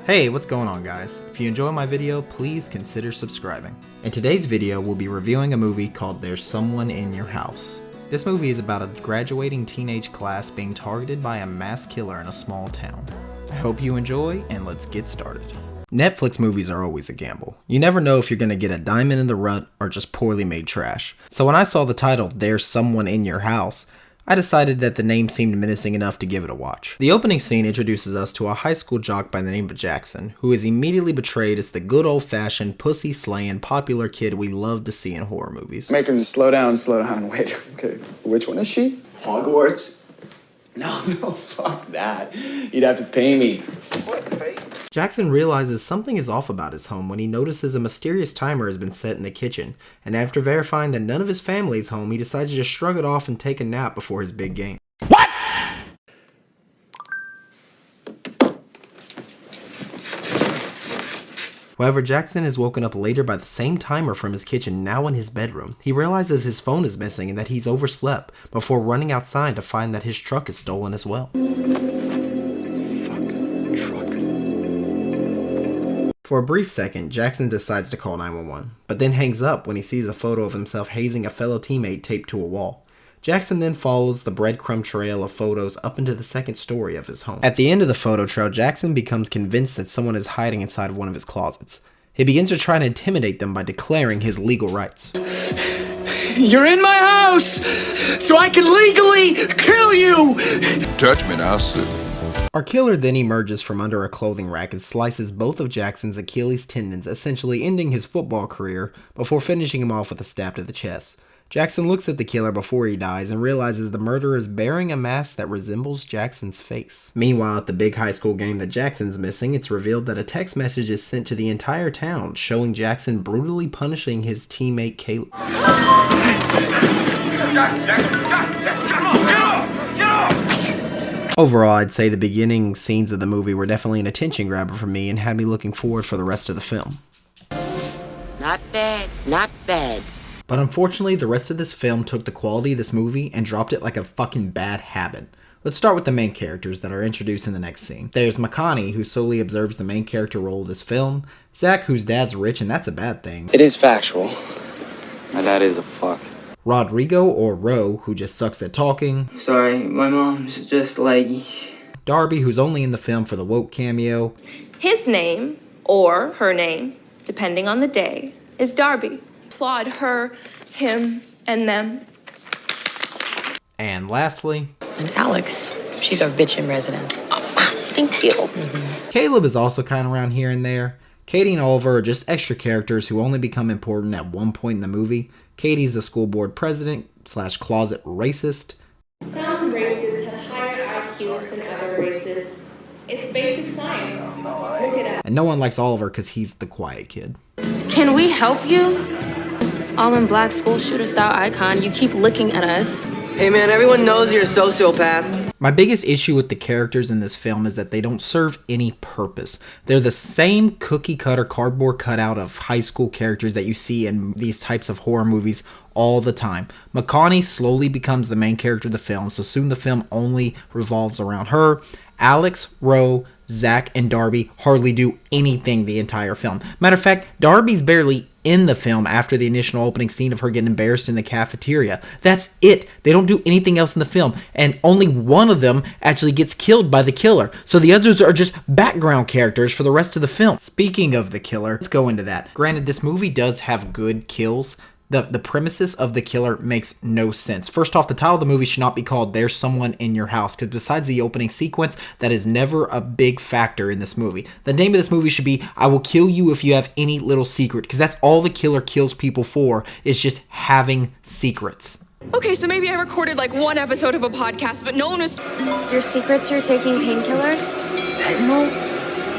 Hey, what's going on guys? If you enjoy my video, please consider subscribing. In today's video, we'll be reviewing a movie called There's Someone in Your House. This movie is about a graduating teenage class being targeted by a mass killer in a small town. I hope you enjoy, and let's get started. Netflix movies are always a gamble. You never know if you're going to get a diamond in the rough or just poorly made trash. So when I saw the title, There's Someone in Your House, I decided that the name seemed menacing enough to give it a watch. The opening scene introduces us to a high school jock by the name of Jackson, who is immediately betrayed as the good old-fashioned, pussy-slaying, popular kid we love to see in horror movies. Make him slow down, wait, okay, which one is she? Hogwarts? No, fuck that. You'd have to pay me. What, pay? Jackson realizes something is off about his home when he notices a mysterious timer has been set in the kitchen, and after verifying that none of his family is home, he decides to just shrug it off and take a nap before his big game. What? However, Jackson is woken up later by the same timer from his kitchen now in his bedroom. He realizes his phone is missing and that he's overslept before running outside to find that his truck is stolen as well. For a brief second, Jackson decides to call 911, but then hangs up when he sees a photo of himself hazing a fellow teammate taped to a wall. Jackson then follows the breadcrumb trail of photos up into the second story of his home. At the end of the photo trail, Jackson becomes convinced that someone is hiding inside of one of his closets. He begins to try to intimidate them by declaring his legal rights. You're in my house, so I can legally kill you! Touch me now, sir. Our killer then emerges from under a clothing rack and slices both of Jackson's Achilles tendons, essentially ending his football career before finishing him off with a stab to the chest. Jackson looks at the killer before he dies and realizes the murderer is bearing a mask that resembles Jackson's face. Meanwhile, at the big high school game that Jackson's missing, it's revealed that a text message is sent to the entire town, showing Jackson brutally punishing his teammate Caleb. Overall, I'd say the beginning scenes of the movie were definitely an attention grabber for me and had me looking forward for the rest of the film. Not bad, not bad. But unfortunately, the rest of this film took the quality of this movie and dropped it like a fucking bad habit. Let's start with the main characters that are introduced in the next scene. There's McConaughey, who solely observes the main character role of this film. Zach, whose dad's rich, and that's a bad thing. It is factual. My dad is a fuck. Rodrigo, or Ro, who just sucks at talking. Sorry, my mom's just leggy. Darby, who's only in the film for the woke cameo. His name, or her name, depending on the day, is Darby. Applaud her, him, and them. And lastly... And Alex. She's our bitch in residence. Thank you. Caleb is also kind of around here and there. Katie and Oliver are just extra characters who only become important at one point in the movie. Katie's the school board president / closet racist. Some races have higher IQs than other races. It's basic science. Look it up. And no one likes Oliver because he's the quiet kid. Can we help you? All in black school shooter style icon. You keep looking at us. Hey man, everyone knows you're a sociopath. My biggest issue with the characters in this film is that they don't serve any purpose. They're the same cookie cutter cardboard cutout of high school characters that you see in these types of horror movies all the time. McConaughey slowly becomes the main character of the film, so soon the film only revolves around her. Alex, Ro, Zach, and Darby hardly do anything the entire film. Matter of fact, Darby's barely in the film after the initial opening scene of her getting embarrassed in the cafeteria. That's it. They don't do anything else in the film, and only one of them actually gets killed by the killer. So the others are just background characters for the rest of the film. Speaking of the killer, let's go into that. Granted, this movie does have good kills. The premises of the killer makes no sense. First off, the title of the movie should not be called There's Someone in Your House, because besides the opening sequence, that is never a big factor in this movie. The name of this movie should be I Will Kill You If You Have Any Little Secret, because that's all the killer kills people for, is just having secrets. Okay, so maybe I recorded like one episode of a podcast, but no one was... Your secrets are taking painkillers? Fentanyl?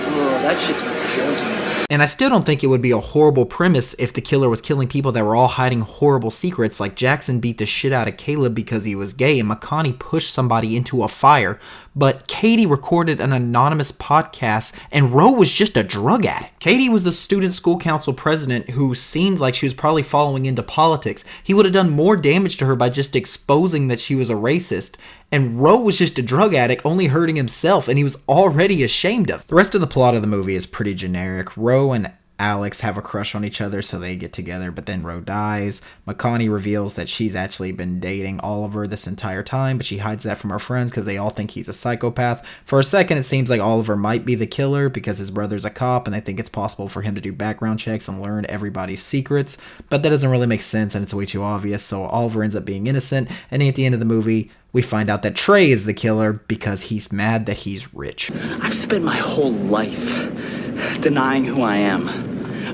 Oh, that shit's for junkies. And I still don't think it would be a horrible premise if the killer was killing people that were all hiding horrible secrets, like Jackson beat the shit out of Caleb because he was gay and McConaughey pushed somebody into a fire, but Katie recorded an anonymous podcast and Roe was just a drug addict. Katie was the student school council president who seemed like she was probably following into politics. He would have done more damage to her by just exposing that she was a racist. And Roe was just a drug addict, only hurting himself, and he was already ashamed of it. The rest of the plot of the movie is pretty generic. Roe and Alex have a crush on each other, so they get together, but then Roe dies. McConaughey reveals that she's actually been dating Oliver this entire time, but she hides that from her friends because they all think he's a psychopath. For a second, it seems like Oliver might be the killer because his brother's a cop, and they think it's possible for him to do background checks and learn everybody's secrets, but that doesn't really make sense, and it's way too obvious, so Oliver ends up being innocent, and at the end of the movie, we find out that Trey is the killer because he's mad that he's rich. I've spent my whole life denying who I am.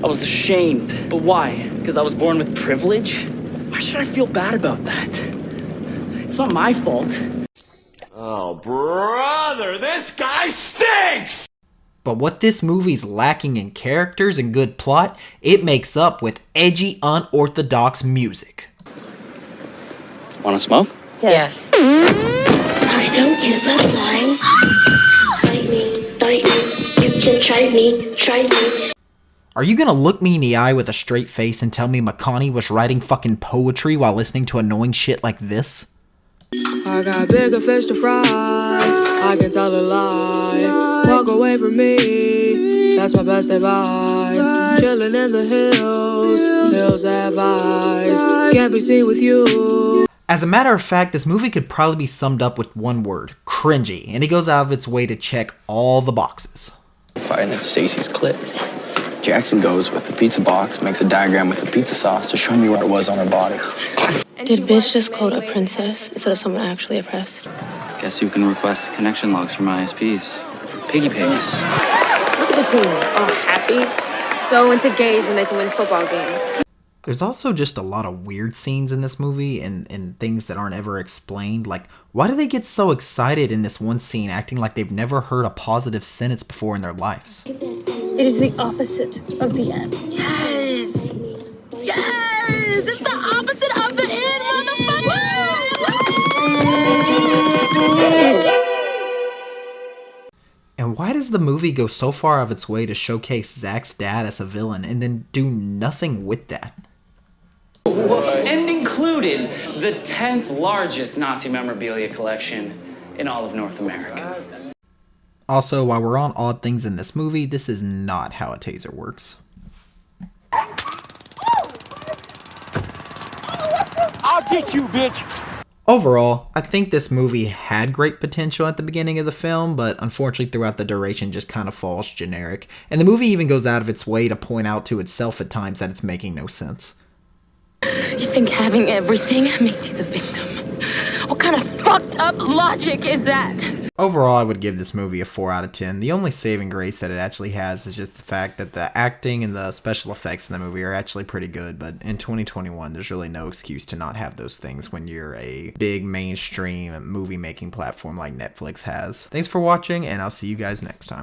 I was ashamed. But why? Because I was born with privilege? Why should I feel bad about that? It's not my fault. Oh, brother, this guy stinks! But what this movie's lacking in characters and good plot, it makes up with edgy, unorthodox music. Wanna smoke? Yes. I don't give a flying. Bite me. You can try me. Are you gonna look me in the eye with a straight face and tell me McConaughey was writing fucking poetry while listening to annoying shit like this? I got bigger fish to fry. I can tell a lie. Walk away from me. That's my best advice. Chilling in the hills have eyes. Can't be seen with you. As a matter of fact, this movie could probably be summed up with one word: cringy, and it goes out of its way to check all the boxes. Fighting at Stacy's clip. Jackson goes with the pizza box, makes a diagram with the pizza sauce to show me where it was on her body. Did bitch just quote a princess instead of someone actually oppressed? Guess you can request connection logs from ISPs. Piggy pigs. Look at the team, all happy, so into gays when they can win football games. There's also just a lot of weird scenes in this movie and things that aren't ever explained. Like, why do they get so excited in this one scene, acting like they've never heard a positive sentence before in their lives? It is the opposite of the end. Yes! Yes! It's the opposite of the end, motherfucker! And why does the movie go so far out of its way to showcase Zach's dad as a villain and then do nothing with that? And included the 10th largest Nazi memorabilia collection in all of North America. Also, while we're on odd things in this movie, this is not how a taser works. I'll get you, bitch! Overall, I think this movie had great potential at the beginning of the film, but unfortunately throughout the duration just kind of falls generic. And the movie even goes out of its way to point out to itself at times that it's making no sense. You think having everything makes you the victim? What kind of fucked up logic is that? Overall, I would give this movie a 4 out of 10. The only saving grace that it actually has is just the fact that the acting and the special effects in the movie are actually pretty good, but in 2021, there's really no excuse to not have those things when you're a big mainstream movie-making platform like Netflix has. Thanks for watching, and I'll see you guys next time.